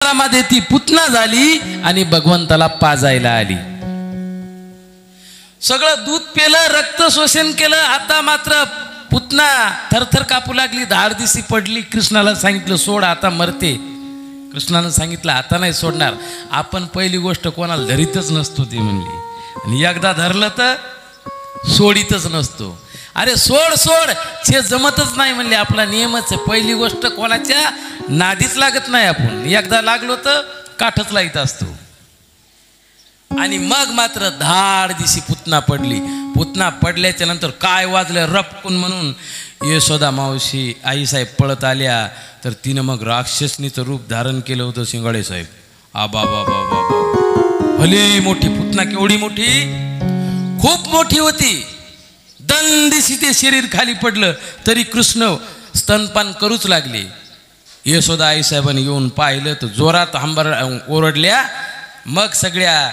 मध्ये ती पुतना झाली आणि भगवंताला पाजायला आली. सगळं दूध पेलं, रक्त शोषण केलं. आता मात्र पुतना थरथर कापू लागली, धाडदिशी पडली. कृष्णाला सांगितलं सोड, आता मरते. कृष्णानं सांगितलं आता नाही सोडणार. आपण पहिली गोष्ट कोणाला धरीतच नसतो ती म्हणली, आणि एकदा धरलं तर सोडीतच नसतो. अरे सोड सोड, हे जमतच नाही म्हणले. आपला नियमच आहे, पहिली गोष्ट कोणाच्या नादीच लागत नाही. आपण एकदा लागलो तर काठच लाईत असतो. आणि मग मात्र धाड दिशी पुतना पडली. पुतना पडल्याच्या नंतर काय वाजलं रपकून म्हणून यशोदा मावशी आईसाहेब पळत आल्या. तर तिनं मग राक्षसनीचं रूप धारण केलं होतं. शिंगाडे साहेब आबा बाबा बाबा, भली मोठी पुतना, केवढी मोठी, खूप मोठी होती. दंदिशी ते शरीर खाली पडलं. तरी कृष्ण स्तनपान करूच लागले. यशोदा आईसाहेबांनी येऊन पाहिलं तर जोरात ओरडल्या. मग सगळ्या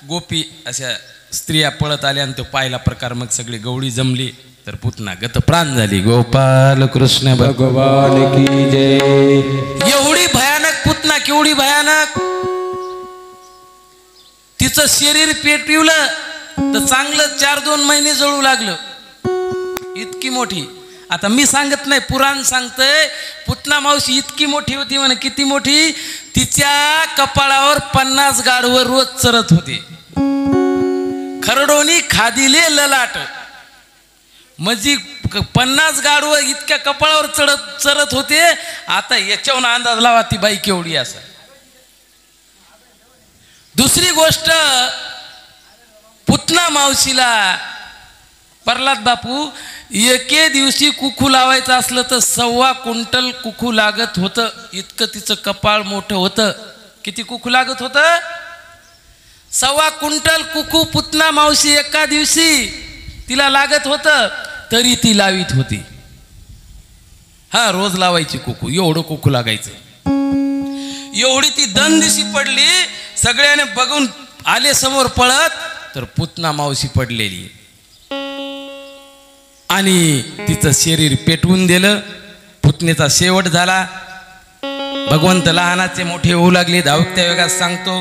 गोपी अशा स्त्रिया पळत आल्या आणि तो पाहिला प्रकार. मग सगळी गवळी जमली तर पुतना गतप्राण झाली. गोपाल कृष्ण भगवान की जय. एवढी भयानक पुतना, केवढी भयानक. तिचं शरीर पेटविलं तर चांगलं 4-2 महिने जळू लागलं. इतकी मोठी. आता मी सांगत नाही, पुराण सांगतंय. पुतना मावशी इतकी मोठी होती म्हणे. किती मोठी? तिच्या कपाळावर 50 गाढवं रोज चरत होते. खरडोनी खादिले ललाट. म्हणजे 50 गाढवं इतक्या कपाळावर चरत होते. आता याच्याहून अंदाज लावा ती बाई केवढी असं. दुसरी गोष्ट, पुतना मावशीला प्रल्हाद बापू एके दिवशी कुकू लावायचं असलं तर 1.25 क्विंटल कुकू लागत होतं. इतकं तिचं कपाळ मोठं होतं. किती कुकू लागत होतं? 1.25 क्विंटल कुकू पुतना मावशी एका दिवशी तिला लागत होतं. तरी ती लावीत होती. हा, रोज लावायची कुकू. एवढं कुकू लागायचं. एवढी ती दंदिशी पडली. सगळ्याने बघून आले समोर पळत, तर पुतना मावशी पडलेली. आणि तिचं शरीर पेटवून दिलं. पुतनेचा शेवट झाला. भगवंत लहानाचे मोठे होऊ लागले. धावत्या वेगात सांगतो.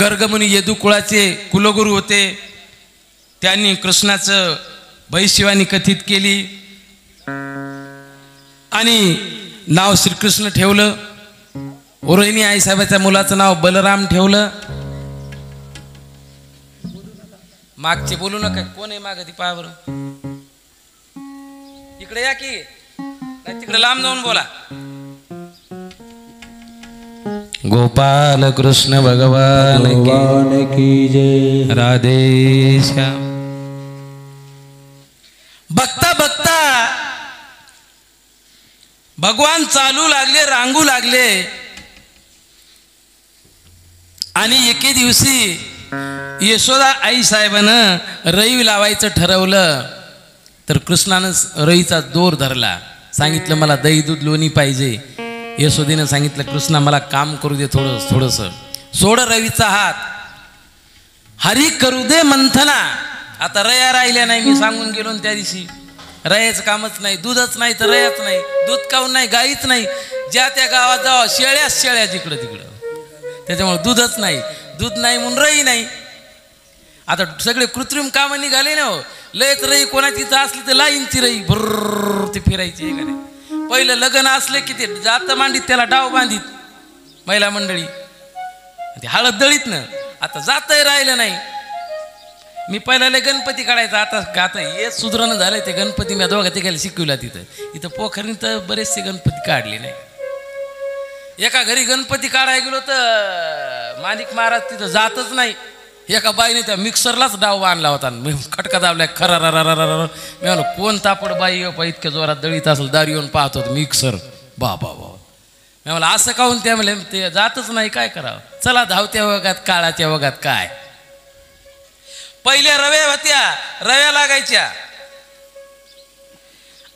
गर्गमुनी यदुकुळाचे कुलगुरू होते. त्यांनी कृष्णाचं भविष्यवाणी कथित केली आणि नाव श्रीकृष्ण ठेवलं. रोहिणी आईसाहेबाच्या मुलाचं नाव बलराम ठेवलं. मागचे बोलू नका. कोण आहे माग ती? पहा बरं, इकडे या की, नाही तिकडे लांब जाऊन बोला. गोपाल कृष्ण भगवान की जय. राधे श्याम. बघता बघता भगवान चालू लागले, रांगू लागले. आणि एके दिवशी यशोदा आई साहेबानं रई लावायचं ठरवलं. तर कृष्णानं रईचा दोर धरला. सांगितलं मला दही दूध लोणी पाहिजे. यशोदेनं सांगितलं कृष्णा मला काम करू दे थोडंसं. सोड रवीचा हात, हरी करू दे मंथना. आता रया राहिल्या नाही. मी सांगून गेलो त्या दिवशी. रयाचं कामच नाही, दूधच नाही तर रयाच नाही. दूध काऊन नाही, गाईच नाही. ज्या त्या गावात जावा शेळ्या जिकडं तिकडं. त्याच्यामुळे दूधच नाही. दूध नाही म्हणून रई नाही. आता सगळे कृत्रिम कामं निघाले ना. लयच रई कोणाची असली तर लाईनची रई भर ते फिरायची. पहिलं लग्न असले की ते जात मांडीत, त्याला डाव बांधित महिला मंडळी, ते हळद दळीत ना. आता जातही राहिलं नाही. मी पहिला गणपती काढायचा. आता हे सुधारणा झालंय. ते गणपती मी दोघा तिघाला शिकवला. इथं पोखरीने तर बरेचसे गणपती काढले नाही. एका घरी गणपती काढायला गेलो तर माणिक महाराज तिथं जातच नाही. एका बाईने त्या मिक्सरलाच डाव बांधला होता. मी खटका दाबलाय खरा. मी म्हणलो कोण तापड बाई इतक्या जोरात दळीत असेल. दारी येऊन पाहत होतो मिक्सर. बाबा मी म्हणलं असं काहून? त्या म्हणले ते जातच नाही, काय करावं. चला धावत्या वगात, काळाच्या वगात काय. पहिल्या रव्या होत्या, रव्या लागायच्या.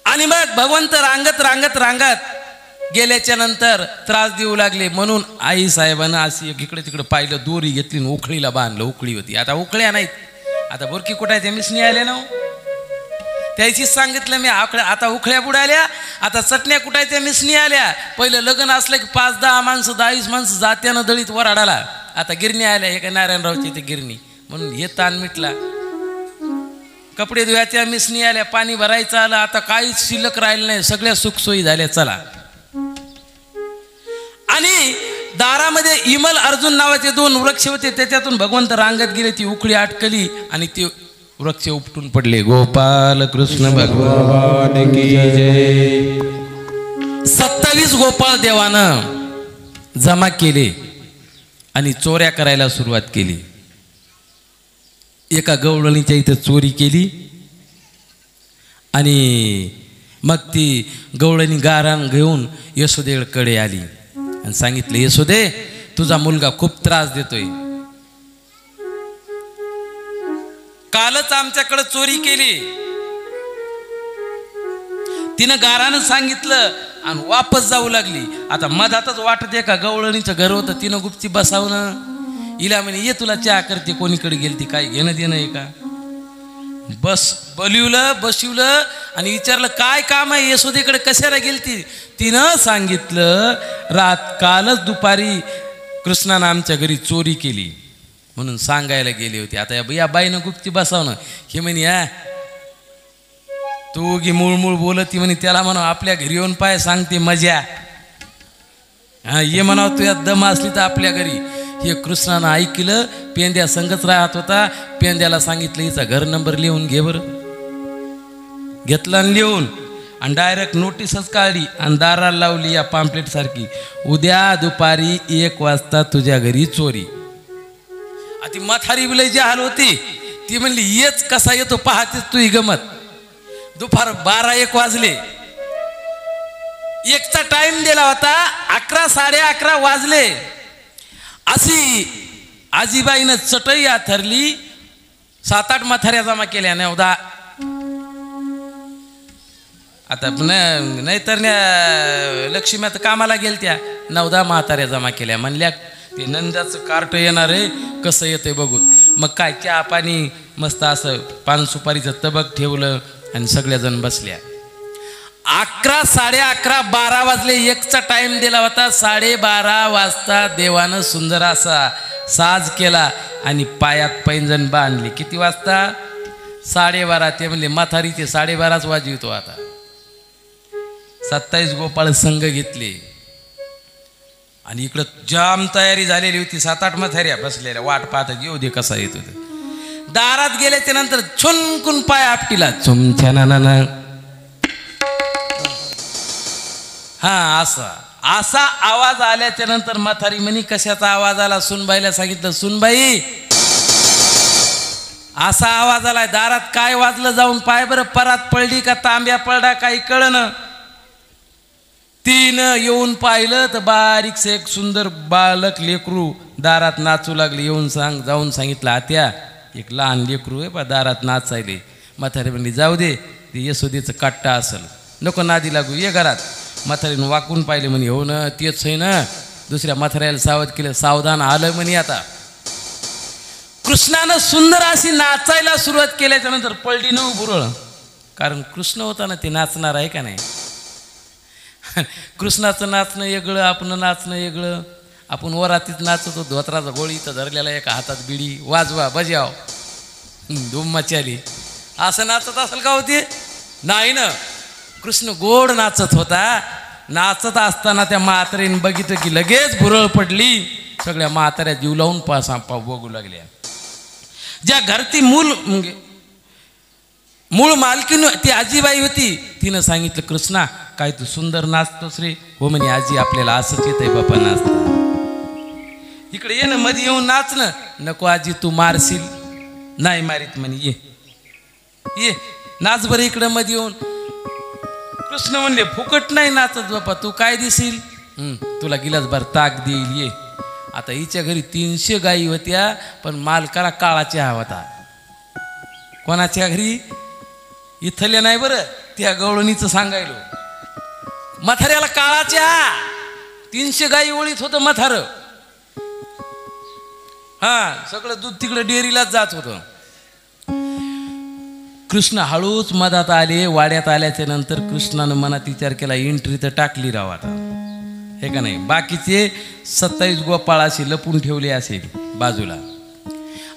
आणि मग भगवंत रांगत गेल्याच्या नंतर त्रास देऊ लागले. म्हणून आई साहेबांना अशी इकडे तिकडे पाहिलं, दोरी घेतली आणि उखळीला बांधलं. उखळी होती. आता उखळ्या नाहीत. आता बुरकी कुठायच्या मिसनी आल्या ना. त्याचीच सांगितलं मी. आता उखळ्या बुडाल्या, आता चटण्या कुटायच्या मिसणी आल्या. पहिलं लग्न असलं की 5-10 माणसं 10-20 माणसं जात्यानं दळीत वराडाला. आता गिरणी आल्या, एका नारायणरावची ते गिरणी, म्हणून हे ताण मिटला. कपडे धुवायच्या मिसणी आल्या, पाणी भरायचं आलं. आता काहीच शिल्लक राहिलं नाही, सगळ्या सुखसोयी झाल्या. चला. आणि दारामध्ये इमल अर्जुन नावाचे 2 वृक्ष होते, त्याच्यातून भगवंत रांगत गेले. ती उखळी अटकली आणि ते वृक्ष उपटून पडले. गोपाल कृष्ण भगवान की जय. 27 गोपाळ देवानं जमा केले आणि चोऱ्या करायला सुरुवात केली. एका गवळणीच्या इथं चोरी केली आणि मग ती गवळणी गारान घेऊन यशोदेकडे आली आणि सांगितलं, यशोदे, तुझा मुलगा खूप त्रास देतोय. कालच आमच्याकडे चोरी केली. तिनं गारानं सांगितलं आणि वापस जाऊ लागली. आता मधातच वाटत आहे का गवळणीचं घर होतं, तिनं गुपची बसावणं. हिला म्हणे, ये तुला चहा करते. कोणीकडे गेली ती, काय घेणं देणं आहे का? बसवलं आणि विचारलं, काय काम आहे यशोदेकडे, कशाला गेलती? तिनं सांगितलं, कालच दुपारी कृष्णानं आमच्या घरी चोरी केली म्हणून सांगायला गेली होती. आता या बाईनं गुप्ती बसावणं. हे म्हणे, तू गी मूळ बोलती म्हणे, त्याला म्हणावं आपल्या घरी येऊन पाय, सांगते मजा. ये म्हणावं तुझ्या दम असली तर आपल्या घरी. हे कृष्णानं ऐकलं. पेंद्या संगच राहत होता. पेंद्याला सांगितलं, हिचा घर नंबर लिहून घे बरं. घेतला लिहून आणि डायरेक्ट नोटीसच काढली आणि दाराला लावली या पॅम्पलेट सारखी, उद्या दुपारी 1 वाजता तुझ्या घरी चोरी. ती म्हातारी बिलय जी हाल होती, ती म्हणली, येच कसा येतो पाहतेच तू ही गमत. दुपार 12-1 वाजले. 1चा टाइम दिला होता, 11-11:30 वाजले. अशी आजीबाईनं चटई आथरली. 7-8 म्हाताऱ्या जमा केल्या. 9-10 आता नाहीतर लक्ष्मी आता कामाला गेलत्या. 9-10 म्हाताऱ्या जमा केल्या. म्हणल्या, ते नंदाचं कार्ट येणार आहे, कसं येतंय बघू. मग काय चहा पाणी मस्त असं पान सुपारीचं तबक ठेवलं आणि सगळ्याजण बसल्या. 11-11:30 12 वाजले. 1चा टाइम दिला होता. 12:30 वाजता देवानं सुंदर असा साज केला आणि पायात पैंजण बांधली. किती वाजता? 12:30. ते म्हणले, म्हातारीचे 12:30च वाजवितो. आता 27 गोपाळ संघ घेतले आणि इकडं जाम तयारी झालेली होती. 7-8 म्हाताऱ्या बसलेल्या वाट पाहतात, येऊ दे कसा येतो. दारात गेल्याच्या नंतर छुनकून पाय आपटीला. छुमछाना. असा आवाज आल्याच्या नंतर म्हातारी म्हणी, कशाचा आवाज आला? सुनबाईला सांगितलं, सुनबाई असा आवाज आलाय. दारात काय वाजलं? जाऊन पाय बरं. परात पडली का तांब्या पडला काही कळलं. तिनं येऊन पाहिलं तर बारीकसे एक सुंदर बालक लेकरू दारात नाचू लागले. जाऊन सांगितलं, आत्या एक लहान लेकरू आहे बा दारात नाचायले. म्हातारी म्हणली, जाऊ दे, ते यशोदेचं काट्टा असेल, नको नादी लागू, ये घरात. म्हातारीनं वाकून पाहिले. म्हणे, हो ना, तेच आहे ना. दुसऱ्या म्हाताऱ्याला सावध केलं. सावधान आलं म्हणे. आता कृष्णानं सुंदर अशी नाचायला सुरुवात केल्याच्या नंतर पडली न बुरळ. कारण कृष्ण होता ना, ते नाचणार आहे का नाही? कृष्णाचं नाचणं वेगळं, आपलं नाचणं वेगळं. आपण वरातीत नाचतो, धोत्राचा गोळी इथं धरलेला, एका हातात बिडी, वाजवा बजाव, धूम मचाली, असं नाचत असेल का होते? नाही ना. कृष्ण गोड नाचत होता. नाचत असताना त्या म्हातारीने बघितलं की लगेच भुरळ पडली. सगळ्या म्हाताऱ्या जीव लावून बघू लागल्या. ज्या घरती मूळ मालकीन ती आजीबाई होती, तिनं सांगितलं, कृष्णा काय तू सुंदर नाचतोस रे? हो म्हणे, आजी आपल्याला असंच येतंय बापा नाचता. इकडे ये ना, मध्ये येऊन नाच ना. नको आजी, तू मारशील. नाही मारीत म्हणे, ये नाच बरं इकडं मध्ये येऊन. कृष्ण म्हणले, फुकट नाही नाचत बापा, तू काय दिसील? तुला गिलास भर ताक देईल, ये. आता हिच्या घरी 300 गायी होत्या, पण मालकाला काळा चहा होता. कोणाच्या घरी? इथल्या नाही बरं, त्या गवळणीचं सांगायलो. म्हाताऱ्याला काळा चहा, 300 गायी ओळीत होतं म्हातार. सगळं दूध तिकडे डेअरीलाच जात होतं. कृष्ण हळूच मधात आले. वाड्यात आल्याच्या नंतर कृष्णानं मनात विचार केला, एंट्री तर टाकली राव आता, हे का नाही. बाकीचे 27 गोपाळ असे लपून ठेवले असे बाजूला.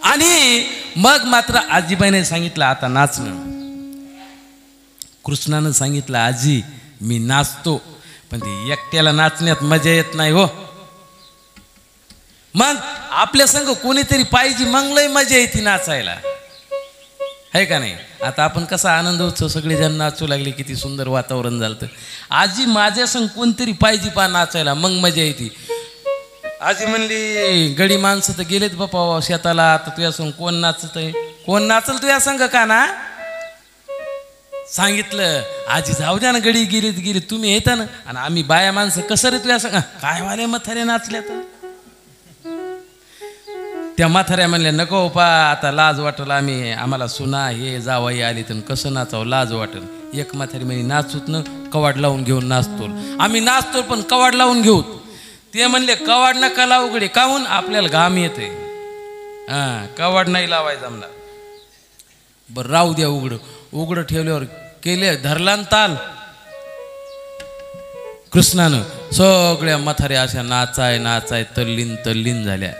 आणि मग मात्र आजीबाईने सांगितलं आता नाचणं. कृष्णानं सांगितलं, आजी मी नाचतो, पण ते एकट्याला नाचण्यात मजा येत नाही हो. मग आपल्या संग कोणीतरी पाहिजे, मग लय मजा येते नाचायला, आहे का नाही. आता आपण कसा आनंद उत्सव सगळेजण नाचू लागले, किती सुंदर वातावरण झालं. आजी माझ्या संग कोणतरी पाहिजे पा नाचायला, मग मजा येते. आजी म्हणली, गडी माणसं तर गेलेत बापा शेताला, आता तुझ्या संग कोण नाचत आहे, कोण नाचल तुझ्या संग का ना. सांगितलं, आजी जाऊ द्या ना, गडी गेली तुम्ही येता ना, आणि आम्ही बाया माणसं कसं रे तुझ्या संग, काय वाले म्हातारे नाचल्या तर. त्या म्हाताऱ्या म्हणल्या, नको पा आता लाज वाटल, आम्हाला सुना हे जावाई आली तर कसं नाचावं, लाज वाटल. एक म्हातारी म्हणे, नाचूत ना, कवाड लावून घेऊन नाचतो आम्ही, नाचतो पण कवाड लावून घेऊ. ते म्हणले, कवाड नका लावू उघडे, काहून आपल्याला घाम येते, हां कवाड नाही लावायचं आम्हाला. बरं राहू द्या, उघडं ठेवल्यावर केले धरला ताल. कृष्णानं सगळ्या म्हाताऱ्या अशा नाचाय तल्लीन झाल्या.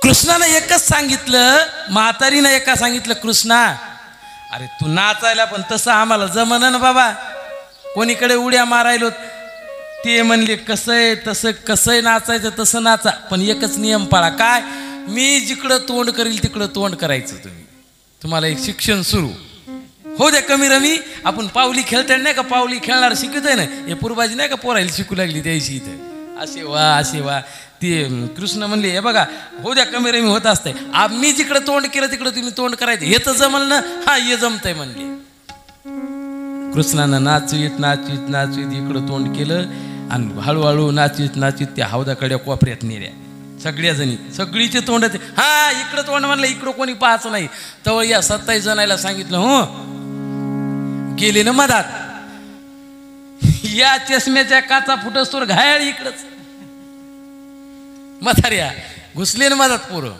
कृष्णानं एकच सांगितलं, म्हातारीनं एका सांगितलं, कृष्णा अरे तू नाचायला पण तसं आम्हाला जमन ना बाबा, कोणीकडे उड्या मारायलो. ते म्हणले, कसंय नाचायचं तसं नाचा, पण एकच नियम पाळा. काय, मी जिकडं तोंड करील तिकडं तोंड करायचं. तुम्हाला एक शिक्षण सुरू हो द्या. कमी रमी आपण पावली खेळताय नाही का, पावली खेळणार शिकतोय ना, हे पूर्वाजी नाही का पोरायला शिकू लागली त्याशी इथं, असे वा. ते कृष्ण म्हणले, हे बघा हो द्या, कमी रमी होत असते, मी जिकडं तोंड केलं तिकडं तुम्ही तोंड करायचं, हे तर जमल ना, हा हे जमतंय म्हणले. कृष्णानं नाचवीत इकडं तोंड केलं, आणि हळूहळू नाचवीत त्या हौदाकडे कोपऱ्यात नेल्या सगळ्या जणी, सगळीचे तोंड, हा इकडं तोंड म्हणलं, इकडं कोणी पाहायचं नाही. तर या 27 जणायला सांगितलं, हो गेले ना मधात, या चष्म्याच्या काचा फुटस्तोर घायल इकडंच. म्हाताऱ्या घुसले ना मधात पोरं,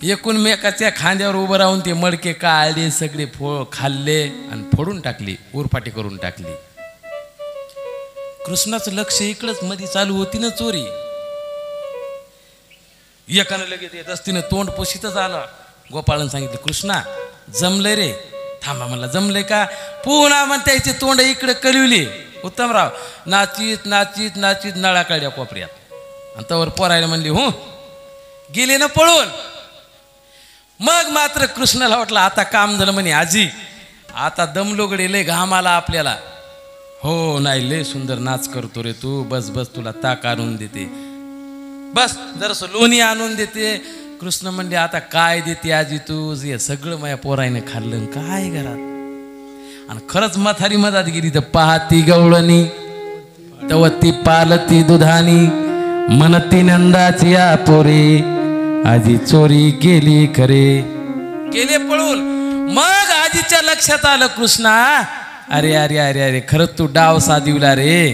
एकूणमेकाच्या खांद्यावर उभं राहून ते मडके काढले, सगळे खाल्ले आणि फोडून टाकली, उरफाटी करून टाकली. कृष्णाचं लक्ष इकडंच, मध्ये चालू होती ना चोरी. एकानं लगेच येत असतीनं तोंड पुशीतच आलं. गोपाळानं सांगितलं, कृष्णा जमलंय रे, थांबा म्हणला, जमलंय का. पुन्हा मग त्याचे तोंड इकडे कलवली. उत्तमराव नाचीत नळा काढ्या कोपऱ्यात, आणि तवर पोरायला म्हणली, हो गेले ना पळून. मग मात्र कृष्णाला वाटलं आता काम झालं, म्हणे आजी आता दमलो गडे, लय घाम आला आपल्याला. हो नाही, लय सुंदर नाच करतो रे तू, बस तुला ताक आणून देते, बस जरासं लोणी आणून देते. कृष्ण म्हणले, आता काय देते आजी तू, हे सगळं माझ्या पोरायनं खाल्लं काय घरात. आणि खरंच म्हातारी मधात गेली तर पाहती गवळणी, तवती पालती दुधानी, मनती नंदाची पोरे, आजी चोरी गेली खरे, गेले पळून. मग आजीच्या लक्षात आलं, कृष्णा अरे खरंच तू डाव साधिवला रे,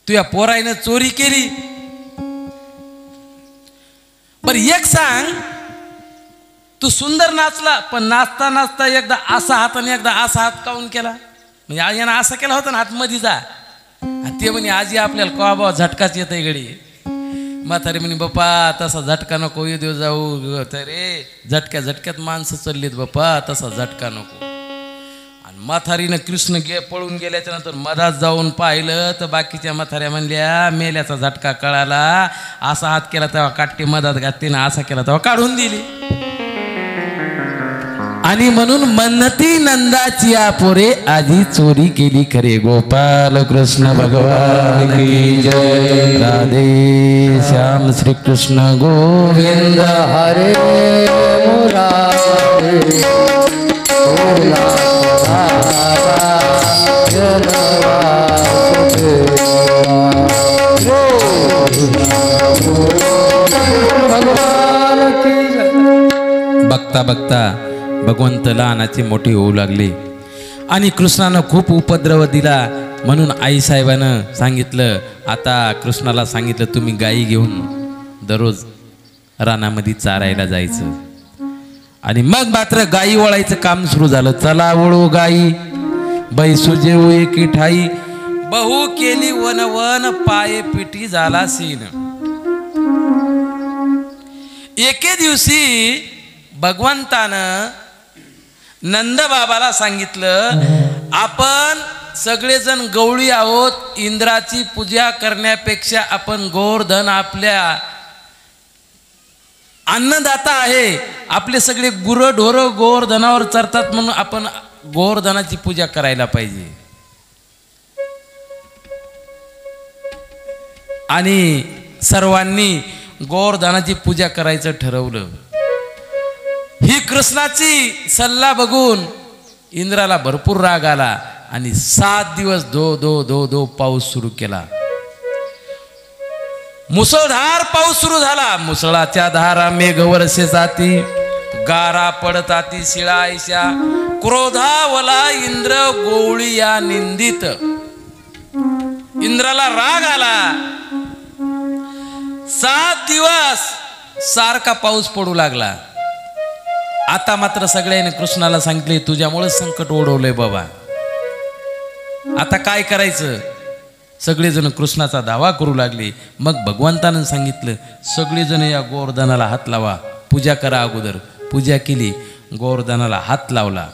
तुझ्या पोरायनं चोरी केली. बर एक सांग, तू सुंदर नाचला, पण नाचता एकदा असा हात आणि एकदा असा हात काऊन केला, म्हणजे यानं असा केला होता ना हात मध्ये जा. ते म्हणे आजी आपल्याला कवा झटकाच येत गडी. म्हातारी म्हणे, बाप्पा तसा झटका नको येऊ देऊ जाऊ, रे झटक्यात माणसं चाललीत बाप्पा, तसा झटका नको. आणि म्हातारीनं कृष्ण पळून गेल्याच्या नंतर मधात जाऊन पाहिलं तर बाकीच्या म्हाताऱ्या म्हणल्या, मेल्याचा झटका कळाला, असा हात केला तेव्हा काट्टी मधात घातली ना, असा केला तेव्हा काढून दिली. आणि म्हणून मनती नंदाची पोरे, आजी चोरी केली खरे. गोपाल कृष्ण भगवान की जय. राधे श्याम श्री कृष्ण गोविंद हरे मुरारे. बघता बघता भगवंत लहानाचे मोठे होऊ लागले. आणि कृष्णानं खूप उपद्रव दिला. म्हणून आईसाहेबानं सांगितलं, आता कृष्णाला सांगितलं, तुम्ही गायी घेऊन दररोज रानामध्ये चारायला जायचं. आणि मग मात्र गाई वळायचं काम सुरू झालं. चला वळू गाई बैसू जेऊ एकी ठाई, बहु केली वन वन पाये पिठी झाला सीन. एके दिवशी भगवंतानं नंद बाबाला सांगितलं, आपण सगळेजण गवळी आहोत, इंद्राची पूजा करण्यापेक्षा आपण गोवर्धन आपल्या अन्नदाता आहे, आपले सगळे गुरढोर गोवर्धनावर चरतात, म्हणून आपण गोवर्धनाची पूजा करायला पाहिजे. आणि सर्वांनी गोवर्धनाची पूजा करायचं ठरवलं. ही कृष्णाची सल्ला बघून इंद्राला भरपूर राग आला आणि 7 दिवस धो धो धो धो पाऊस सुरू केला. मुसळधार पाऊस सुरू झाला. मुसळाच्या धारा मेघ वर्षे जाती, गारा पडताती शिळायशा, क्रोधावला इंद्र गोवळी या निंदित. इंद्राला राग आला. 7 दिवस सारखा पाऊस पडू लागला. आता मात्र सगळ्यांनी कृष्णाला सांगितले, तुझ्यामुळे संकट ओढवलंय बाबा, आता काय करायचं. सगळेजण कृष्णाचा दावा करू लागले. मग भगवंतानं सांगितलं, सगळेजण या गोवर्धनाला हात लावा, पूजा करा. अगोदर पूजा केली, गोवर्धनाला हात लावला.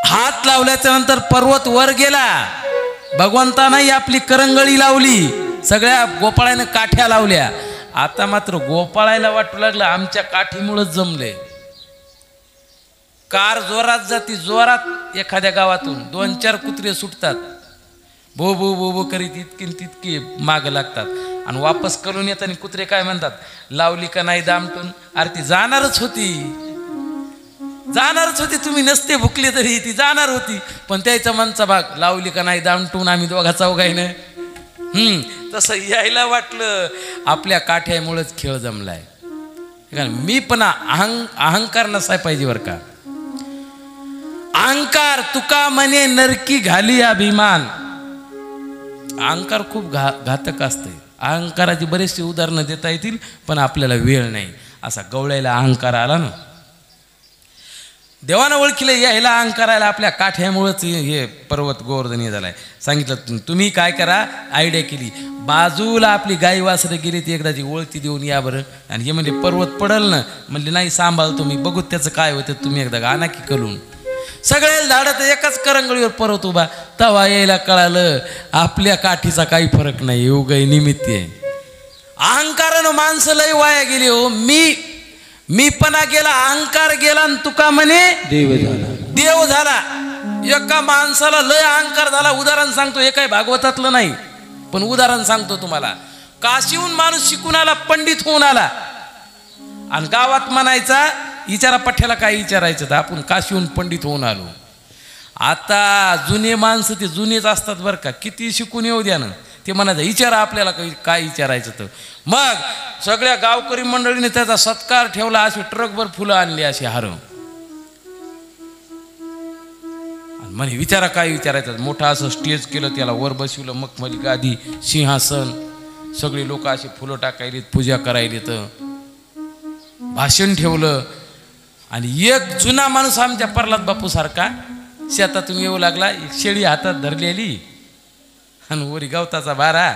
हात लावल्याच्या नंतर पर्वत वर गेला. भगवंतानंही आपली करंगळी लावली, सगळ्या गोपाळाने काठ्या लावल्या. आता मात्र गोपाळायला वाटू लागलं, आमच्या काठीमुळेच जमले. कार जोरात जाती, जोरात एखाद्या गावातून 2-4 कुत्रे सुटतात, भो भो भो भो करीत इतकी तितकी माग लागतात. आणि वापस करून येताना कुत्रे काय म्हणतात, लावली का नाही दामटून. अरे ती जाणारच होती, जाणारच होती, तुम्ही नसते भुकले तरी ती जाणार होती. पण त्याचा मनचा भाग, लावली का नाही दामटून, आम्ही दोघा चौघाईनं. तसं यायला वाटलं आपल्या काठ्यामुळेच खेळ जमलाय. मी पण अहंकार नसाय पाहिजे बरं का. अहंकार तुका म्हणे नरकी घाली अभिमान. अहंकार खूप घातक असते. अहंकाराची बरेचशी उदाहरणं देता येतील, पण आपल्याला वेळ नाही. असा गवळ्याला अहंकार आला ना, देवानं ओळखीला यायला अहंकारायला आपल्या काठ्यामुळेच हे पर्वत गोवर्धन झालाय. सांगितलं तुम्ही काय करा, आयडिया केली. बाजूला आपली गाई वासरं गेली, ती एकदाची ओळखी देऊन या बरं. आणि हे म्हणजे पर्वत पडल ना, म्हणले नाही सांभाळतो मी, बघू त्याचं काय होतं, तुम्ही एकदा गाना की करून. सगळ्याला धाडत एकाच करंगळीवर पर्वत उभा. तवा यायला कळालं आपल्या काठीचा काही फरक नाही, उगाई निमित्त आहे. अहंकारानं माणसं लय वाया गेली हो. मीपणा गेला, अहंकार गेला, आणि तुका म्हणे देव झाला. एका माणसाला लय अहंकार झाला. उदाहरण सांगतो, हे काही भागवतातलं नाही, पण उदाहरण सांगतो तुम्हाला. काशीहून माणूस शिकून आला, पंडित होऊन आला, आणि गावात म्हणायचा विचारा पठ्याला काय विचारायचं, तर आपण काशीहून पंडित होऊन आलो. आता जुने माणसं ते जुनेच असतात बरं का, किती शिकून येऊ द्या ना, ते म्हणायचं विचारा आपल्याला काय विचारायचं. तर मग सगळ्या गावकरी मंडळीने त्याचा सत्कार ठेवला. अशी ट्रकभर फुलं आणली, अशी हार. म्हणे विचारा काय विचारायचं. मोठा असं स्टेज केलं, त्याला वर बसवलं, मखमली गादी, सिंहासन, सगळे लोक अशी फुलं टाकायलीत, पूजा करायली, तर भाषण ठेवलं. आणि एक जुना माणूस आमच्या प्रल्हाद बापू सारखा शेतातून येऊ लागला, एक शेळी हातात धरलेली आणि वरी गवताचा बारा.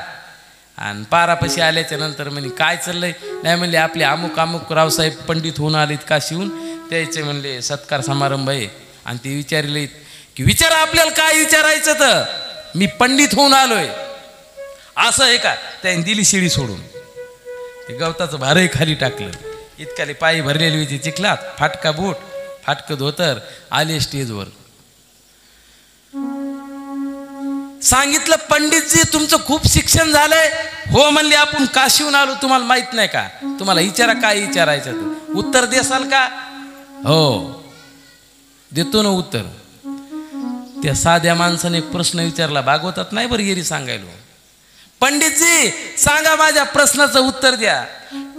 आणि पारापाशी आल्याच्या नंतर म्हणे काय चाललंय. नाही म्हणले आपले अमुक अमुक रावसाहेब पंडित होऊन आलेत काशीहून, त्याचे म्हणले सत्कार समारंभ आहे. आणि ते विचारले की विचारा आपल्याला काय विचारायचं, तर मी पंडित होऊन आलोय, असं आहे का. त्याने दिली शेळी सोडून, ते गवताचं भारही खाली टाकलं. इतकाले पायी भरलेली होती चिखलात, फाटका बूट, फाटकं धोतर, आले स्टेजवर. सांगितलं पंडितजी तुमचं खूप शिक्षण झालंय. हो म्हणले आपण काशीहून आलो, तुम्हाला माहित नाही का, तुम्हाला विचारा काय विचारायचं, तर उत्तर देसाल का. हो देतो ना उत्तर. त्या साध्या माणसाने एक प्रश्न विचारला, भागवतात नाही बरं गेली सांगायलो. पंडितजी सांगा माझ्या प्रश्नाचं उत्तर द्या.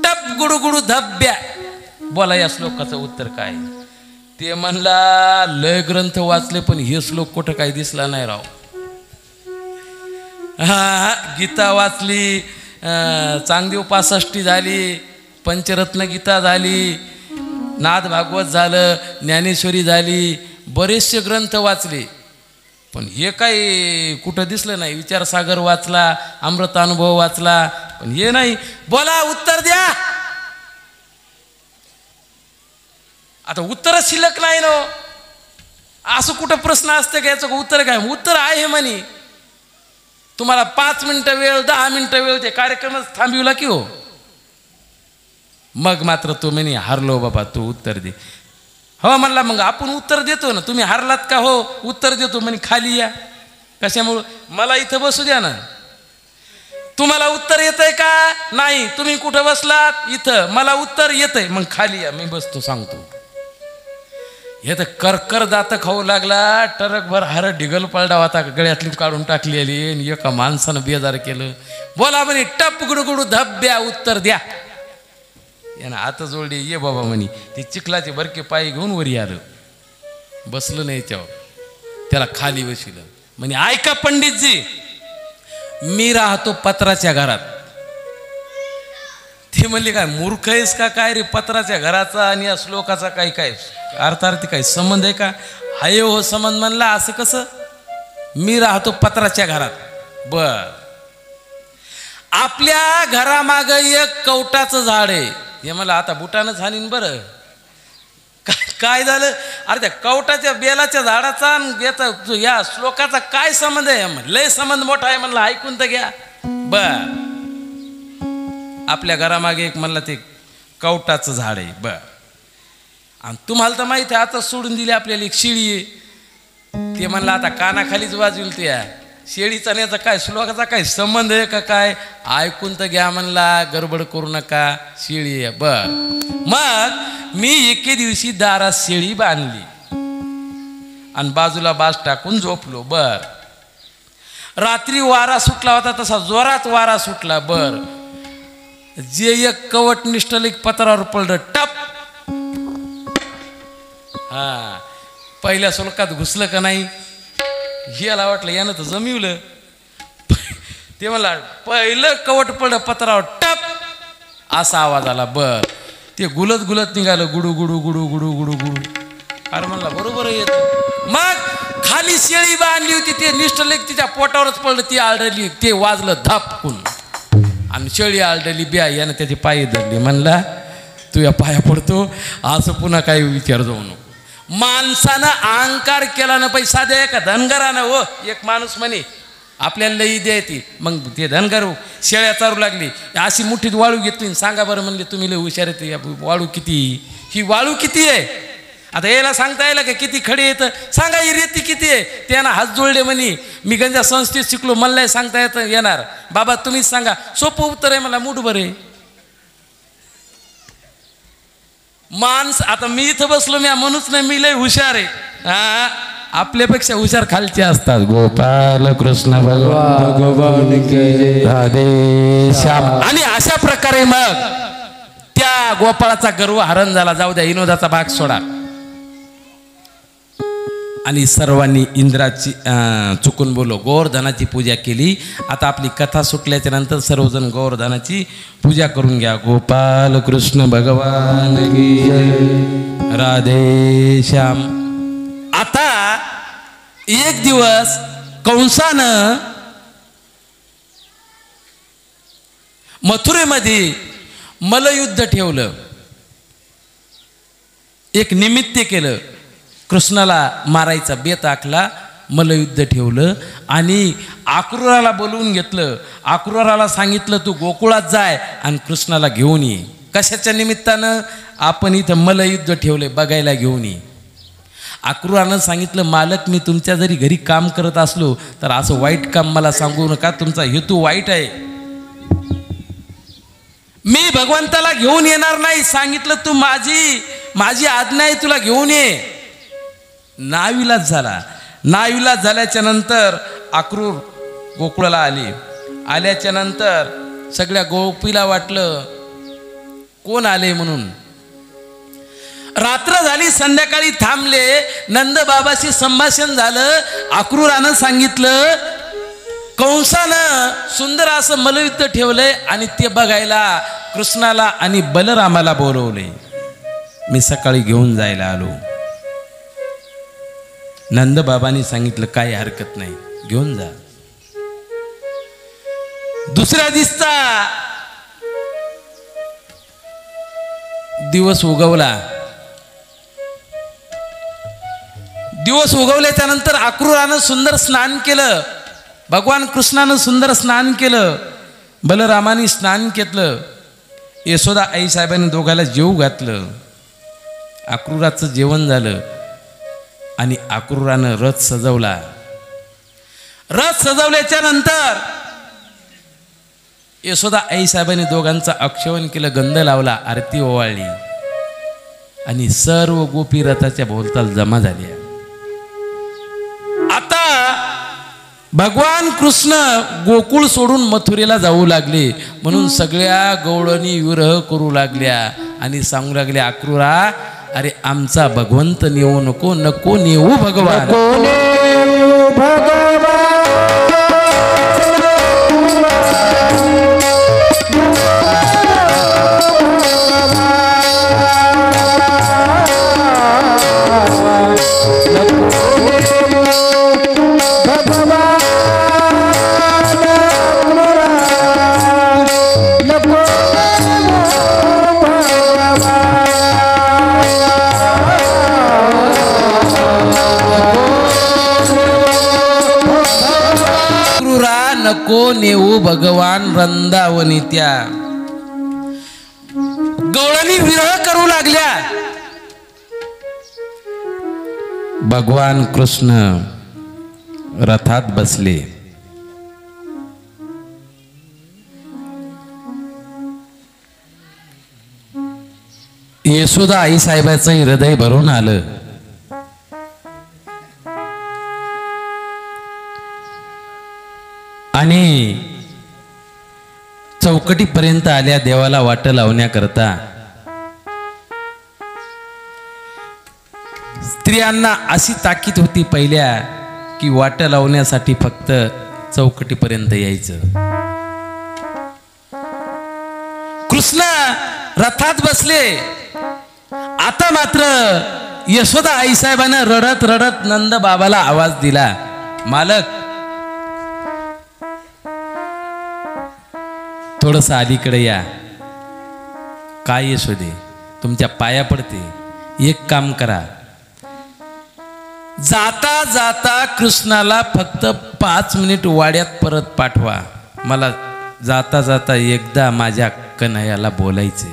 टप गुडुगुडू धब्ब्या, बोला या श्लोकाचं उत्तर काय. ते म्हणला लय ग्रंथ वाचले, पण हे श्लोक कुठं काही दिसला नाही राव. हा गीता वाचली, चांगदेव 65 झाली, पंचरत्न गीता झाली, नाद भागवत झालं, ज्ञानेश्वरी झाली, बरेचसे ग्रंथ वाचले, पण हे काही कुठं दिसलं नाही. विचारसागर वाचला, अमृतानुभव वाचला, पण हे नाही. बोला, उत्तर द्या. आता उत्तर शिल्लक नाही ना. असं कुठं प्रश्न असतं का याचं उत्तर काय? उत्तर आहे म्हणे. तुम्हाला 5 मिनिटं वेळ, 10 मिनिटं वेळ, ते कार्यक्रमच थांबविला की हो. मग मात्र तो म्हणे हारलो बाबा, तू उत्तर दे. हो म्हणला, मग आपण उत्तर देतो ना. तुम्ही हारलात का? हो उत्तर देतो. म्हणे खाली या. कशामुळं? मला इथं बसू द्या ना. तुम्हाला उत्तर येतंय का? नाही. तुम्ही कुठं बसलात? इथं. मला उत्तर येतंय. मग खाली या, मी बसतो, सांगतो. हे तर करकर दात खाऊ लागला. टरकभर हार ढिगल पडला होता, गळ्यातली काढून टाकलेली. एका माणसानं बेजार केलं. बोला म्हणे, टप गुडगुडू धब्या, उत्तर द्या. यानं आता जोडले, ये बाबा म्हणे. ते चिखलाचे बरके पाय घेऊन वरी आलं, बसलं नाही त्यावर, त्याला खाली बसविलं. म्हणे, ऐका पंडितजी, मी राहतो पत्राच्या घरात. ते म्हणले, काय मूर्ख आहेस का काय रे? पत्राच्या घराचा आणि या श्लोकाचा काही काय अर्थार्थी काही संबंध आहे का? हाय हो संबंध म्हणला. असं कसं? मी राहतो पत्राच्या घरात. बर. आपल्या घरामाग एक कवटाचं झाड आहे. हे मला आता बुटानंच हानीन बरं. काय झालं? अरे त्या कवटाच्या बेलाच्या झाडाचा या श्लोकाचा काय संबंध आहे? लय संबंध मोठा आहे म्हणला, ऐकून तर घ्या. बर. आपल्या घरामागे एक म्हणला ते कवटाचं झाड आहे. बर. आणि तुम्हाला तर माहिती आहे, आता सोडून दिली आपल्याला एक शेळी आहे. ते म्हणलं आता कानाखालीच वाजविल. त्या शेळीचा याचा काय श्लोकाचा काय संबंध आहे का काय? ऐकून तर घ्या म्हणला, गडबड करू नका. शेळी आहे. बर. मग मी एके दिवशी दारात शेळी बांधली आणि बाजूला बाज टाकून झोपलो. बर. रात्री वारा सुटला होता, तसा जोरात वारा सुटला. बर. जे एक कवट निष्ठलिक पत्रावर पडलं, टप. हा, पहिल्या श्लोकात घुसलं का नाही? याला वाटलं यानं तर जमिवलं. ते म्हणला, पहिलं कवट पडलं पत्रावर, टप, असा आवाज आला. बर. ते गुलत गुलत निघालं, गुडू गुडू गुडू गुडू गुडू गुडू. अरे म्हणला, बरोबर येत. मग खाली शेळी बांधली होती, ते निष्ठलेख तिच्या पोटावरच पडलं. ती आळडली, ते वाजलं धापकून, आणि शेळी आळडली. ब्या. यानं त्याचे पाय धरले. म्हणला, तू या पाया पडतो, असं पुन्हा काही विचार जाऊ नको. माणसानं अहंकार केला ना पाहिजे. साध्या एका धनगरानं, हो, एक माणूस म्हणे आपल्याला लई द्यायची. मग ते धनगर शेळ्या चारू लागली. अशी मुठीत वाळू घेतली. सांगा बरं म्हणले, तुम्ही लई हुशार येते, वाळू किती? ही वाळू किती आहे? आता याला सांगता येईल का किती खडे येतं? सांगा, ही रेती किती आहे? त्यानं हात जोडले. म्हणे, मी गंजा संस्थेत शिकलो, मला सांगता येतं येणार. बाबा तुम्हीच सांगा. सोपं उत्तर आहे मला, मुठभर आहे. माणस, आता मी इथं बसलो, मी म्हणूच नाही मी लय हुशार आहे. हा, आपल्यापेक्षा हुशार खालचे असतात. गोपाल कृष्ण भगवान की राधे श्याम. आणि अशा प्रकारे मग त्या गोपाळाचा गर्व हरण झाला. जाऊ द्या, विनोदाचा भाग सोडा. आणि सर्वांनी इंद्राची चुकून बोलो गोवर्धनाची पूजा केली. आता आपली कथा सुटल्याच्या नंतर सर्वजण गोवर्धनाची पूजा करून घ्या. गोपाल कृष्ण भगवान की जय, राधे श्याम. आता एक दिवस कंसानं मथुरेमध्ये मल्लयुद्ध ठेवलं. एक निमित्त केलं. कृष्णाला मारायचा बेत आखला. मल्लयुद्ध ठेवलं आणि अक्रूराला बोलवून घेतलं. अक्रूराला सांगितलं, तू गोकुळात जाय आणि कृष्णाला घेऊन ये. कशाच्या निमित्तानं? आपण इथं मल्लयुद्ध ठेवले, बघायला घेऊन ये. अक्रूरानं सांगितलं, मालक मी तुमच्या जरी घरी काम करत असलो तर असं वाईट काम मला सांगू नका, तुमचा हेतू वाईट आहे. मी भगवंताला घेऊन येणार नाही. सांगितलं, तू माझी आज्ञा आहे, तुला घेऊन ये. नाविलाज झाला. नाविलाज झाल्याच्या नंतर अक्रूर गोकुळाला आल्याच्या नंतर सगळ्या गोपीला वाटलं कोण आले म्हणून. रात्र झाली, संध्याकाळी थांबले. नंद बाबाशी संभाषण झालं. अक्रूरानं सांगितलं, कंसानं सुंदर असं मल्लयुद्ध ठेवलंय आणि ते बघायला कृष्णाला आणि बलरामाला बोलवले. मी सकाळी घेऊन जायला आलो. नंदबाबांनी सांगितलं काही हरकत नाही, घेऊन जा. दुसऱ्या दिवसा दिवस उगवला. दिवस उगवल्याच्या नंतर अक्रूरानं सुंदर स्नान केलं. भगवान कृष्णानं सुंदर स्नान केलं. बलरामाने स्नान केलं. यशोदा आईसाहेबांनी दोघाला जेवू घातलं. अक्रूराचं जेवण झालं आणि अक्रूरानं रथ सजवला. रथ सजवल्याच्या नंतर यशोदा आईसाहेबांनी दोघांचं अक्षवन केलं, गंध लावला, आरती ओवाळली आणि सर्व गोपी रथाच्या भोवताल जमा झाल्या. आता भगवान कृष्ण गोकुळ सोडून मथुरेला जाऊ लागले. म्हणून सगळ्या गवळणी विरह करू लागल्या आणि सांगू लागल्या, अक्रूरा, अरे आमचा भगवंत नेऊ नको, नको नेऊ भगवान. नको नेऊ भगवान वृंदावनी. त्या गवळणी विरह करू लागल्या. भगवान कृष्ण रथात बसले. यशोदा आई साहेबाचं हृदय भरून आलं. आणि चौकटीपर्यंत आल्या देवाला वाट लावण्याकरता. स्त्रियांना अशी ताकीद होती पहिल्या की वाट लावण्यासाठी फक्त चौकटीपर्यंत यायचं. कृष्ण रथात बसले. आता मात्र यशोदा आईसाहेबांना रडत रडत नंद बाबाला आवाज दिला, मालक थोडस अलीकडे या. काय यशोदे, तुमच्या पाया पडते, एक काम करा, जाता जाता कृष्णाला फक्त 5 मिनिट वाड्यात परत पाठवा. मला जाता जाता एकदा माझ्या कन्हैयाला बोलायचे.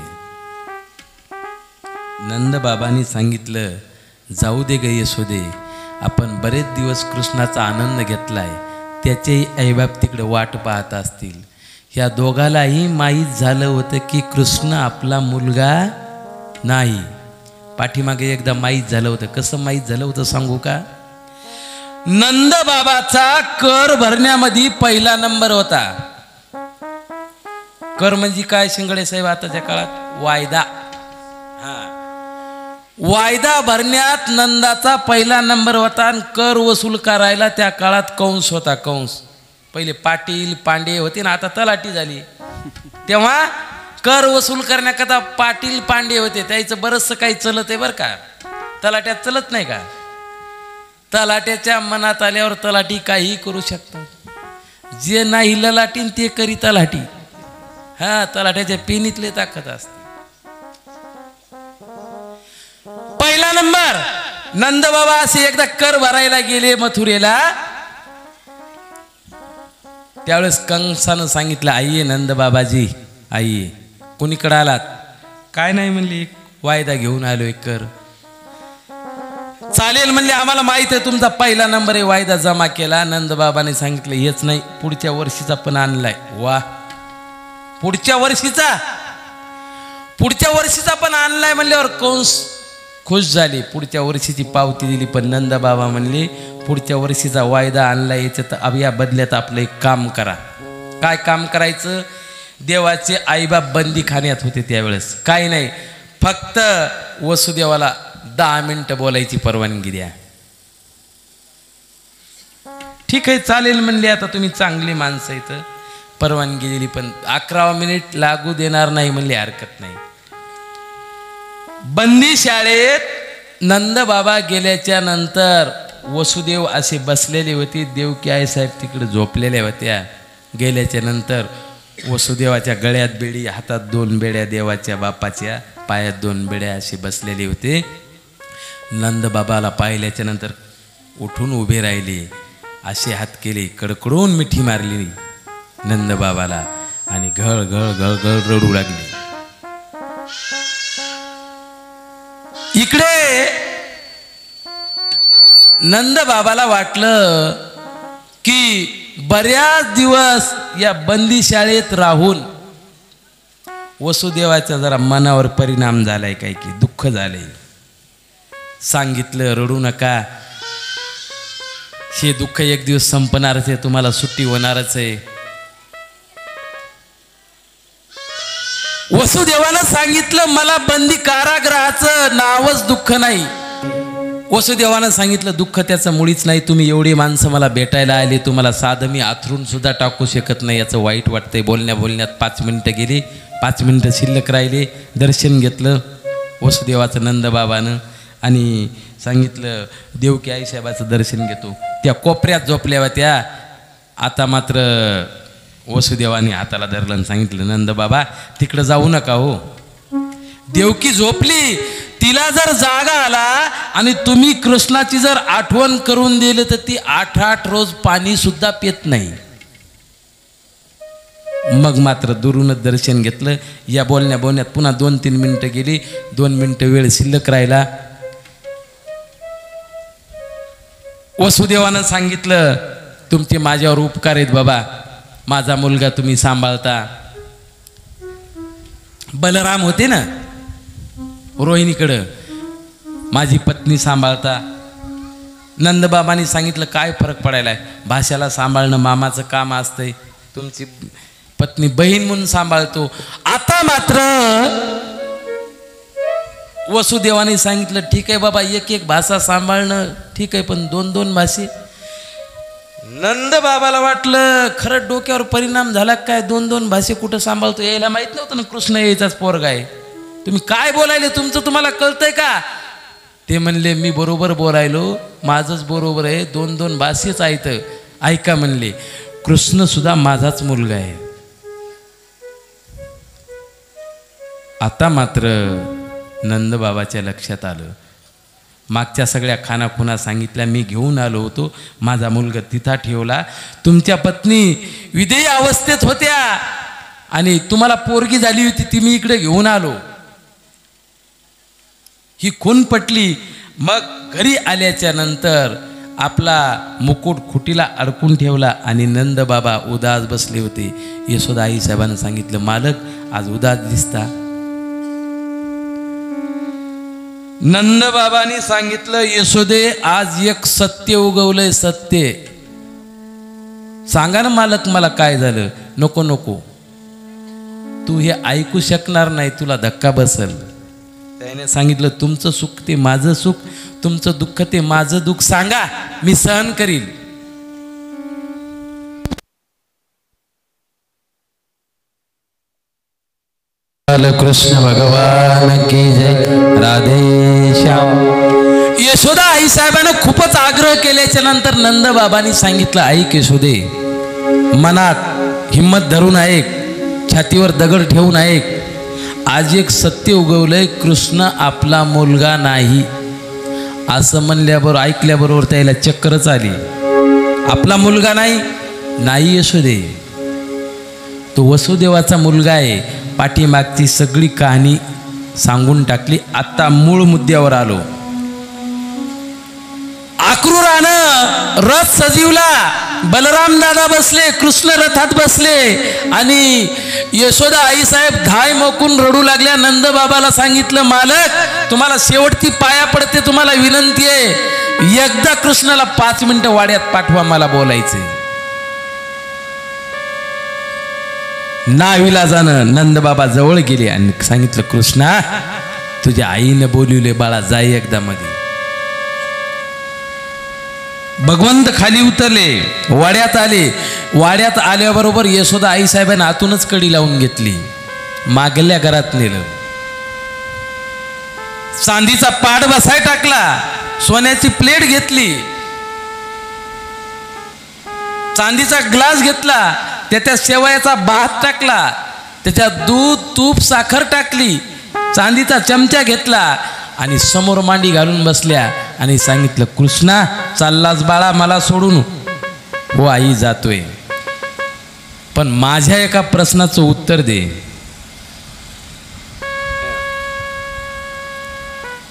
नंदबाबांनी सांगितलं, जाऊ दे ग यशोदे, आपण बरेच दिवस कृष्णाचा आनंद घेतलाय, त्याचेही आईबाप तिकडे वाट पाहत असतील. ह्या दोघालाही माहीत झालं होतं की कृष्ण आपला मुलगा नाही. पाठीमागे एकदा माहीत झालं होतं. कसं माहीत झालं होतं सांगू का? नंदबाबाचा कर भरण्यामध्ये पहिला नंबर होता. कर म्हणजे काय शिंगडे साहेब आताच्या काळात? वायदा. वायदा भरण्यात नंदाचा पहिला नंबर होता. आणि कर वसूल करायला त्या काळात कंस होता. कंस पहिले पाटील पांडे होते ना, आता तलाठी झाली. तेव्हा कर वसूल करण्याकरता पाटील पांडे होते. त्याचं बरंचसं काही चलत आहे बरं का. तलाट्यात चलत नाही का? तलाट्याच्या मनात आल्यावर तलाठी काही करू शकतात. जे नाही ललाटीन ते करी तलाठी. हा, तलाट्याच्या पेनीतले ताकद असते. पहिला नंबर नंदबाबा असे एकदा कर भरायला गेले मथुरेला. त्यावेळेस कंसानं सांगितलं, आईये नंदबाबाजी, आई कोणीकडे आलात? काय नाही म्हणले, वायदा घेऊन आलोय कर. चालेल म्हणले, आम्हाला माहित आहे तुमचा पहिला नंबर आहे, वायदा जमा केला. नंदबाबाने सांगितलं, हेच नाही पुढच्या वर्षीचा पण आणलाय. वा, पुढच्या वर्षीचा पण आणलाय म्हणल्यावर कंस खुश झाले. पुढच्या वर्षीची पावती दिली. पण नंदबाबा म्हणले, पुढच्या वर्षीचा वायदा आणला, याच्यात या बदल्यात आपलं एक काम करा. काय काम करायचं? देवाचे आईबाप बंदीखान्यात होते त्यावेळेस. काय नाही, फक्त वसुदेवाला 10 मिनिटं बोलायची परवानगी द्या. ठीक आहे चालेल म्हणले, आता तुम्ही चांगली माणसं आहेत. परवानगी दिली, पण 11 मिनिट लागू देणार नाही म्हणली, हरकत नाही. बंदी शाळेत नंदबाबा गेल्याच्या नंतर वसुदेव असे बसलेले होते, देवकी आईसाहेब तिकडे झोपलेल्या होत्या. गेल्याच्या नंतर वसुदेवाच्या गळ्यात बेडी, हातात 2 बेड्या, देवाच्या बापाच्या पायात 2 बेड्या असे बसलेले होते. नंदबाबाला पाहिल्याच्या नंतर उठून उभे राहिले, असे हात केले, कडकडून मिठी मारली नंदबाबाला आणि घळ घळ घळ घळ रडू लागले. इकडे नंदबाबाला वाटलं की बऱ्याच दिवस या बंदी शाळेत राहून वसुदेवाच्या जरा मनावर परिणाम झालाय, काय की दुःख झाले. सांगितलं रडू नका, हे दुःख एक दिवस संपणारच आहे, तुम्हाला सुट्टी होणारच आहे. वसुदेवानं सांगितलं मला बंदी कारागृहाचं नावच दुःख नाही. वसुदेवानं सांगितलं दुःख त्याचं मुळीच नाही, तुम्ही एवढी माणसं मला भेटायला आले, तुम्हाला साधं मी आथरून सुद्धा टाकू शकत नाही, याचं वाईट वाटतंय. बोलण्यात 5 मिनिटं गेली, 5 मिनिटं शिल्लक राहिले. दर्शन घेतलं वसुदेवाचं नंदबाबानं आणि सांगितलं देवकी आईसाहेबाचं दर्शन घेतो. त्या कोपऱ्यात झोपल्या होत्या. आता मात्र वसुदेवाने हाताला धरलं आणि सांगितलं नंदबाबा तिकडं जाऊ नका हो. देवकी झोपली, तिला जर जागा आला आणि तुम्ही कृष्णाची जर आठवण करून दिली तर ती 8 रोज पाणी सुद्धा पित नाही. मग मात्र दुरूनच दर्शन घेतलं. या बोलण्यात पुन्हा 2-3 मिनिटं गेली, 2 मिनिटं वेळ शिल्लक राहिला. वसुदेवानं सांगितलं तुमचे माझ्यावर उपकार आहेत बाबा, माझा मुलगा तुम्ही सांभाळता. बलराम होते ना रोहिणीकडं, माझी पत्नी सांभाळता. नंदबाबांनी सांगितलं काय फरक पडायला आहे, भाषाला सांभाळणं मामाचं काम असतंय, तुमची पत्नी बहीण म्हणून सांभाळतो. आता मात्र वसुदेवाने सांगितलं ठीक आहे बाबा, एक भाषा सांभाळणं ठीक आहे, पण 2 भाषे. नंदबाबाला वाटलं खरंच डोक्यावर परिणाम झाला काय, 2 भाषे कुठं सांभाळतो, यायला माहित नव्हतं ना कृष्ण यायचाच पोरगा आहे. तुम्ही काय बोलायले, तुमचं तुम्हाला कळतंय का? ते म्हणले मी बरोबर बोलायलो, माझंच बरोबर आहे, 2 भाषेच आहेत. ऐका म्हणले कृष्ण सुद्धा माझाच मुलगा आहे. आता मात्र नंदबाबाच्या लक्षात आलं, मागच्या सगळ्या खानाखुना सांगितल्या, मी घेऊन आलो होतो, माझा मुलगा तिथं ठेवला, तुमच्या पत्नी विदेही अवस्थेत होत्या आणि तुम्हाला पोरगी झाली होती ती मी इकडे घेऊन आलो. ही खून पटली. मग घरी आल्याच्या नंतर आपला मुकुट खुटीला अडकून ठेवला आणि नंदबाबा उदास बसले होते. यशोदा आई साहेबांना सांगितलं मालक आज उदास दिसता. नंदबाबांनी सांगितलं यशोदे आज एक सत्य उगवलंय, सत्य. सांगा ना मालक मला काय झालं. नको नको, तू हे ऐकू शकणार नाही, तुला धक्का बसल. त्याने सांगितलं तुमचं सुख ते माझं सुख, तुमचं दुःख ते माझं दुःख, सांगा मी सहन करील. कृष्ण भगवान की जय. राधे श्याम. यशोदा आई साहेबांना खूपच आग्रह केल्याच्या नंतर नंदबाबांनी सांगितलं ऐक यशोदे, मनात हिम्मत धरून ऐक, छातीवर दगड ठेवून ऐक, आज एक सत्य उगवलंय, कृष्ण आपला मुलगा नाही. असं म्हणल्याबरोबर ऐकल्याबरोबर त्याला चक्करच आली. आपला मुलगा नाही, नाही यशोदे, तो वसुदेवाचा मुलगा आहे. पाठीमागची सगळी कहाणी सांगून टाकली. आता मूळ मुद्द्यावर आलो. अक्रूरानं रथ सजीवला, बलराम दादा बसले, कृष्ण रथात बसले आणि यशोदा आई साहेब धाय मोकून रडू लागल्या. नंदबाबाला सांगितलं मालक तुम्हाला शेवटची पाया पडते, तुम्हाला विनंती आहे, एकदा कृष्णाला 5 मिनिटं वाड्यात पाठवा, मला बोलायचे. नाविलाजानं नंदबाबा जवळ गेले आणि सांगितलं कृष्णा तुझ्या आईने बोलवले बाळा, जाई एकदा मध्ये. भगवंत खाली उतरले, वाड्यात आले. वाड्यात आल्याबरोबर यशोदा आईसाहेबांनी आतूनच कडी लावून घेतली, मागल्या घरात नेलं. चांदीचा पाट बसाय टाकला, सोन्याची प्लेट घेतली, चांदीचा ग्लास घेतला, त्याच्यात शेवयाचा भात टाकला, त्याच्यात दूध तूप साखर टाकली, चांदीचा चमचा घेतला आणि समोर मांडी घालून बसल्या आणि सांगितलं, कृष्णा चाललास बाळा मला सोडून? हो आई जातोय, पण माझ्या एका प्रश्नाचं उत्तर दे.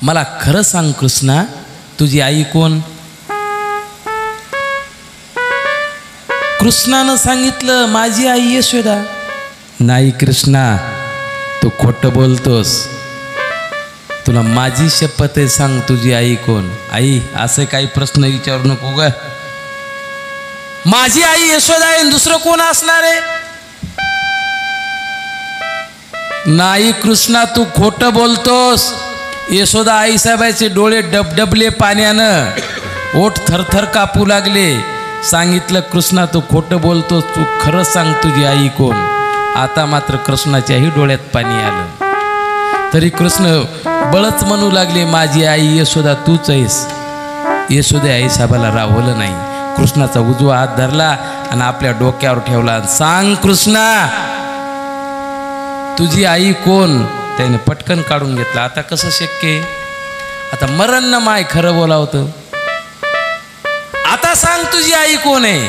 मला खरं सांग कृष्णा, तुझी आई कोण? कृष्णानं सांगितलं, माझी आई यशोदा. नाही कृष्णा, तू खोटं बोलतोस, तुला माझी शपथ आहे, सांग तुझी आई कोण? आई असे काही प्रश्न विचारू नको ग, माझी आई यशोदा आहे, दुसरं कोण असणार आहे? नाही कृष्णा, तू खोटं बोलतोस. यशोदा आईसाहेबाचे डोळे डबडबले पाण्यानं, ओठ थरथर कापू लागले. सांगितलं, कृष्णा तू खोटं बोलतोस, तू खरं सांग तुझी आई कोण? आता मात्र कृष्णाच्याही डोळ्यात पाणी आलं. तरी कृष्ण बळच म्हणू लागले, माझी आई यशोदा तूच आहेस. यशोदा आईसाहेबाला राहवलं नाही. कृष्णाचा उजवा हात धरला आणि आपल्या डोक्यावर ठेवला. सांग कृष्णा, तुझी आई कोण? त्याने पटकन काढून घेतला. आता कसं शक्य? आता मरण न माय खरं बोलावतं. आता सांग तुझी आई कोण आहे?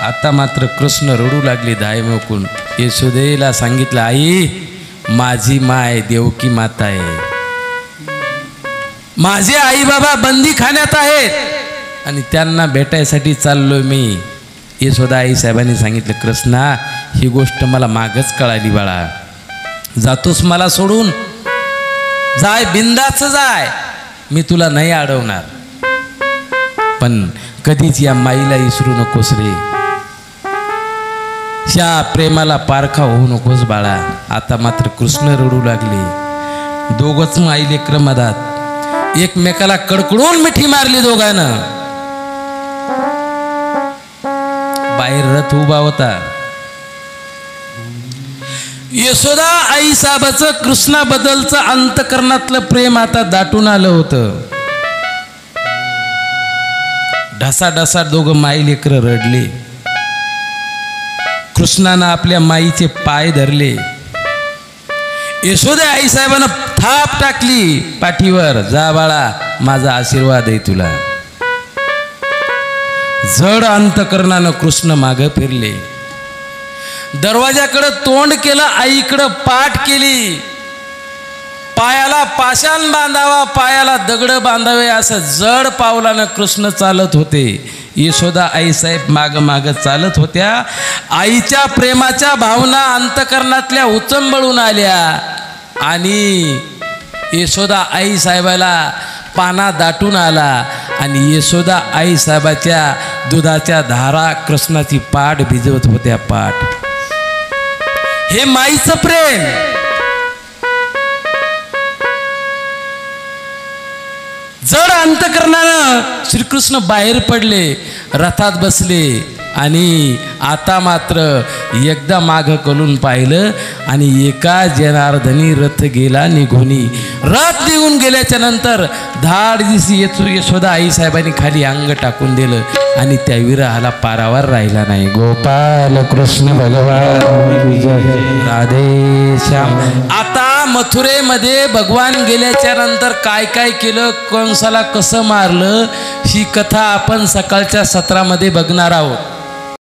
आता मात्र कृष्ण रडू लागले धाय मोकून. यशोदेला सांगितलं, आई माझी माय देवकी माता आहे, माझे आई बाबा बंदी खाण्यात आहेत आणि त्यांना भेटायसाठी चाललोय मी. यशोदा आई साहेबांनी सांगितलं, कृष्णा ही गोष्ट मला मागच कळाली बाळा, जातोस मला सोडून? जाय, बिंदाच जाय, मी तुला नाही अडवणार, पण कधीच या माईला विसरू नकोस रे, ह्या प्रेमाला पारखा होऊ नकोस बाळा. आता मात्र कृष्ण रडू लागले. दोघच माई लेकर मधात एकमेकाला कडकडून मिठी मारली दोघांना. बाहेर रथ उभा होता. यशोदा आई साहेबाचं कृष्णाबद्दलचं अंतकरणातलं प्रेम आता दाटून आलं होतं. ढसाढसा दोघं माई लेकर रडले. कृष्णानं आपल्या माईचे पाय धरले. यशोदा आई साहेबांना थाप टाकली पाठीवर. जा बाळा, माझा आशीर्वाद आहे तुला. जड अंतकरणानं कृष्ण मागं फिरले. दरवाजाकडे तोंड केलं, आईकडं पाठ केली. पायाला पाषाण बांधावा, पायाला दगड बांधावे असं जड पावलानं कृष्ण चालत होते. यशोदा आईसाहेब माग माग चालत होत्या. आईच्या प्रेमाच्या भावना अंतकरणातल्या उचंबळून आल्या आणि यशोदा आईसाहेबाला पाना दाटून आला आणि यशोदा आईसाहेबाच्या दुधाच्या धारा कृष्णाची पाठ भिजवत होत्या. पाठ हे माईचं प्रेम. जड अंतकरणानं श्रीकृष्ण बाहेर पडले, रथात बसले आणि आता मात्र एकदा मागं कलून पाहिलं आणि एका जनार्दनी रथ गेला निघूनी. रथ निघून गेल्याच्या नंतर धाड दिसी यशोदा आई साहेबांनी खाली अंग टाकून दिलं आणि त्या विरहाला पारावर राहिला नाही. गोपाल कृष्ण भगवान राधे श्याम. आता मथुरेमध्ये भगवान गेल्याच्या नंतर काय काय केलं, कंसाला कसं मारलं, ही कथा आपण सकाळच्या सत्रामध्ये बघणार आहोत.